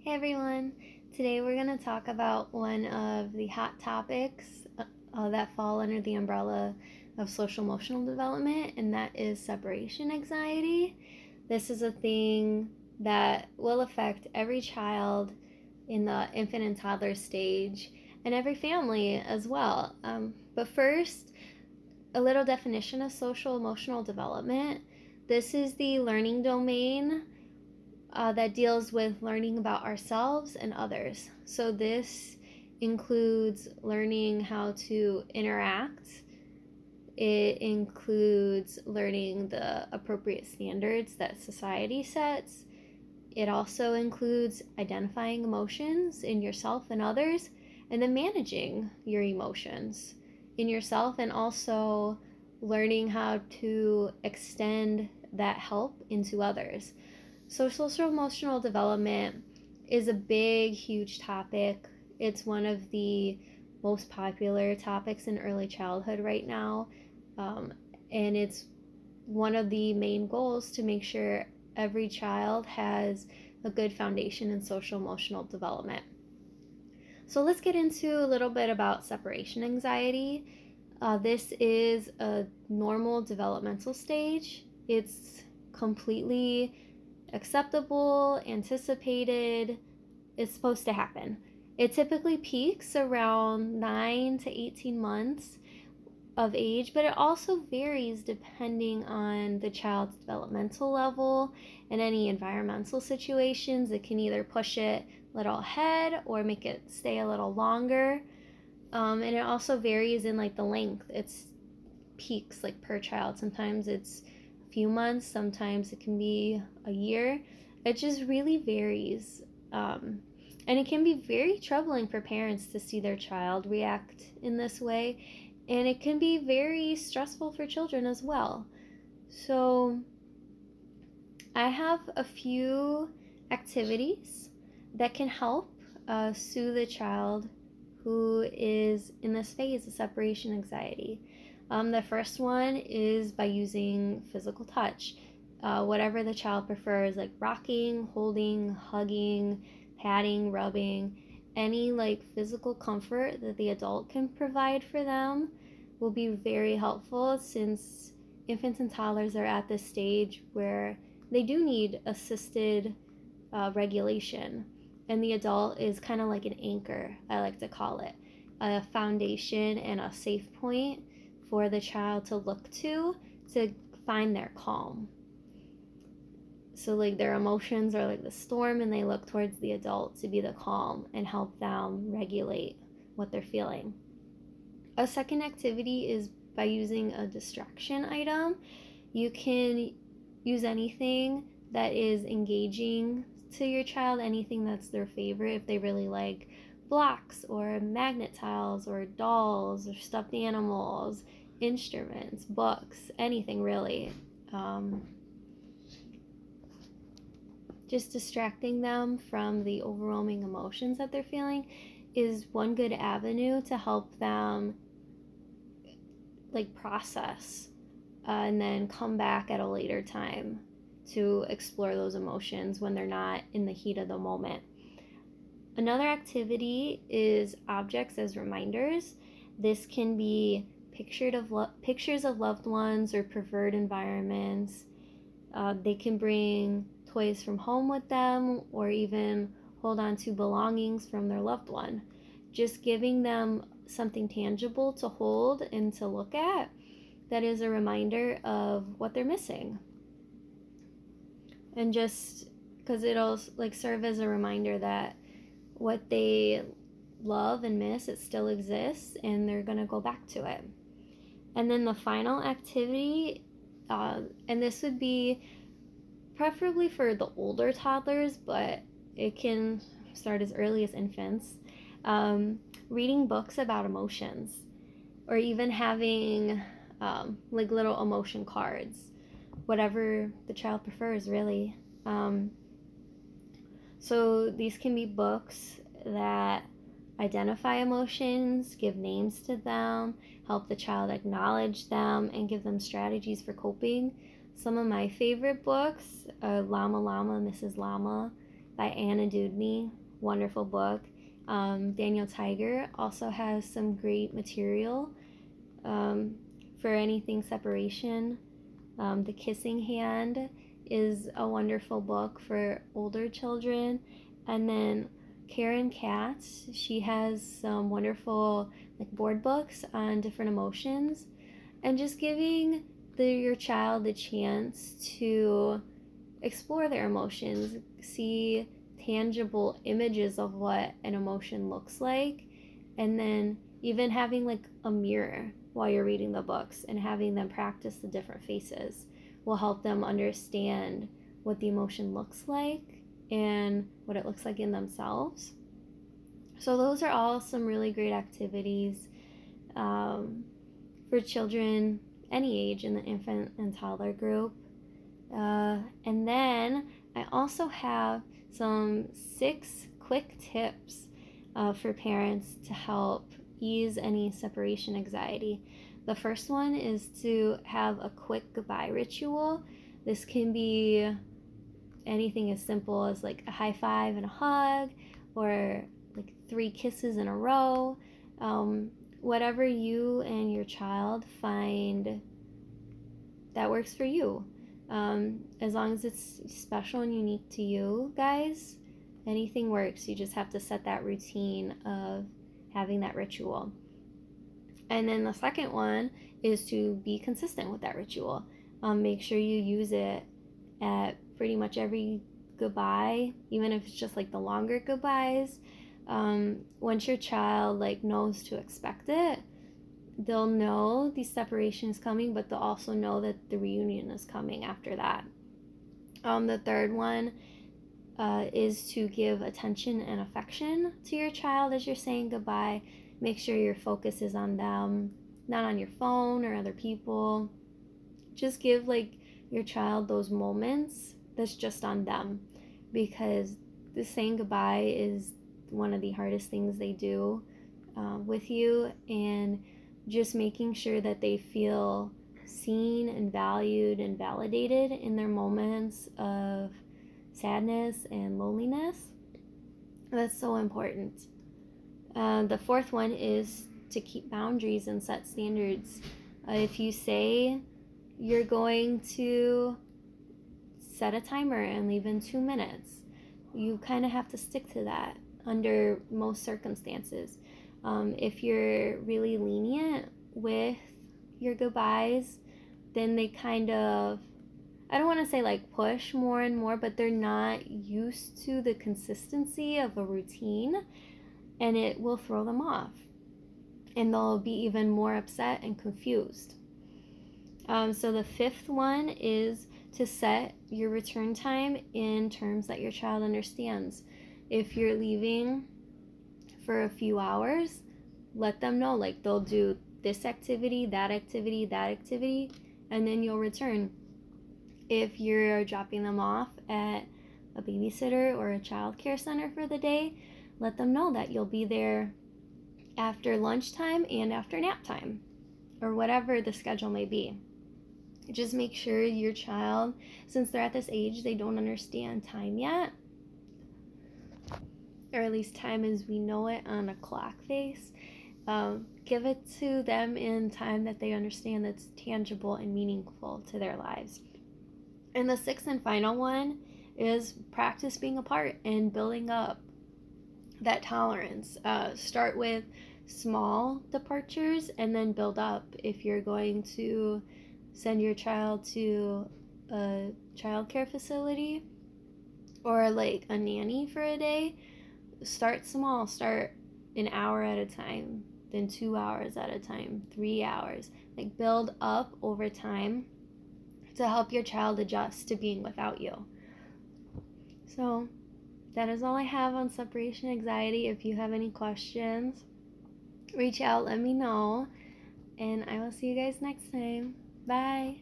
Hey everyone! Today we're going to talk about one of the hot topics that fall under the umbrella of social emotional development, and that is separation anxiety. This is a thing that will affect every child in the infant and toddler stage and every family as well. But first, a little definition of social emotional development. This is the learning domain that deals with learning about ourselves and others. So this includes learning how to interact. It includes learning the appropriate standards that society sets. It also includes identifying emotions in yourself and others, and then managing your emotions in yourself, and also learning how to extend that help into others. So, social emotional development is a big, huge topic. It's one of the most popular topics in early childhood right now. And it's one of the main goals to make sure every child has a good foundation in social emotional development. So, let's get into a little bit about separation anxiety. This is a normal developmental stage. It's completely acceptable, anticipated, is supposed to happen. It typically peaks around 9 to 18 months of age, but it also varies depending on the child's developmental level and any environmental situations. It can either push it a little ahead or make it stay a little longer. And it also varies in like the length. It's peaks like per child. Sometimes it's few months, sometimes it can be a year. It just really varies. And it can be very troubling for parents to see their child react in this way, and it can be very stressful for children as well. So, I have a few activities that can help soothe a child who is in this phase of separation anxiety. The first one is by using physical touch. Whatever the child prefers, like rocking, holding, hugging, patting, rubbing, any like physical comfort that the adult can provide for them will be very helpful, since infants and toddlers are at this stage where they do need assisted regulation. And the adult is kind of like an anchor, I like to call it, a foundation and a safe point for the child to look to find their calm. So like their emotions are like the storm, and they look towards the adult to be the calm and help them regulate what they're feeling. A second activity is by using a distraction item. You can use anything that is engaging to your child, anything that's their favorite. If they really like blocks or magnet tiles or dolls or stuffed animals, instruments, books, anything really. Just distracting them from the overwhelming emotions that they're feeling is one good avenue to help them like process and then come back at a later time to explore those emotions when they're not in the heat of the moment. Another activity is objects as reminders. This can be pictures of loved ones or preferred environments. They can bring toys from home with them, or even hold on to belongings from their loved one. Just giving them something tangible to hold and to look at that is a reminder of what they're missing. And just because it'll like serve as a reminder that what they love and miss, it still exists, and they're gonna go back to it. And then the final activity, and this would be preferably for the older toddlers, but it can start as early as infants. Reading books about emotions, or even having like little emotion cards, whatever the child prefers, really. So these can be books that identify emotions, give names to them, help the child acknowledge them, and give them strategies for coping. Some of my favorite books are Llama Llama, Mrs. Llama, by Anna Dewdney. Wonderful book. Daniel Tiger also has some great material for anything separation. The Kissing Hand is a wonderful book for older children. And then Karen Katz, she has some wonderful board books on different emotions, and just giving your child the chance to explore their emotions, see tangible images of what an emotion looks like, and then even having a mirror while you're reading the books and having them practice the different faces will help them understand what the emotion looks like and what it looks like in themselves. So those are all some really great activities for children any age in the infant and toddler group. And then I also have some 6 quick tips for parents to help ease any separation anxiety. The first one is to have a quick goodbye ritual. This can be anything as simple as a high five and a hug, or 3 kisses in a row. Whatever you and your child find that works for you. As long as it's special and unique to you guys, anything works. You just have to set that routine of having that ritual. And then the second one is to be consistent with that ritual. Make sure you use it at pretty much every goodbye, even if it's just the longer goodbyes. Once your child knows to expect it, they'll know the separation is coming, but they'll also know that the reunion is coming after that. The third one is to give attention and affection to your child as you're saying goodbye. Make sure your focus is on them, not on your phone or other people. Just give your child those moments that's just on them, because the saying goodbye is one of the hardest things they do with you, and just making sure that they feel seen and valued and validated in their moments of sadness and loneliness. That's so important. The fourth one is to keep boundaries and set standards. If you say you're going to set a timer and leave in 2 minutes, you kind of have to stick to that under most circumstances. If you're really lenient with your goodbyes, then they kind of, I don't want to say push more and more, but they're not used to the consistency of a routine, and it will throw them off, and they'll be even more upset and confused. So the fifth one is to set your return time in terms that your child understands. If you're leaving for a few hours, let them know they'll do this activity, that activity, that activity, and then you'll return. If you're dropping them off at a babysitter or a child care center for the day, let them know that you'll be there after lunchtime and after nap time, or whatever the schedule may be. Just make sure your child, since they're at this age, they don't understand time yet, or at least time as we know it on a clock face. Give it to them in time that they understand that's tangible and meaningful to their lives. And the sixth and final one is practice being apart and building up that tolerance. Start with small departures and then build up. If you're going to send your child to a child care facility or a nanny for a day, start small. Start an hour at a time, then 2 hours at a time, 3 hours. Build up over time to help your child adjust to being without you. So that is all I have on separation anxiety. If you have any questions, reach out, let me know, and I will see you guys next time. Bye.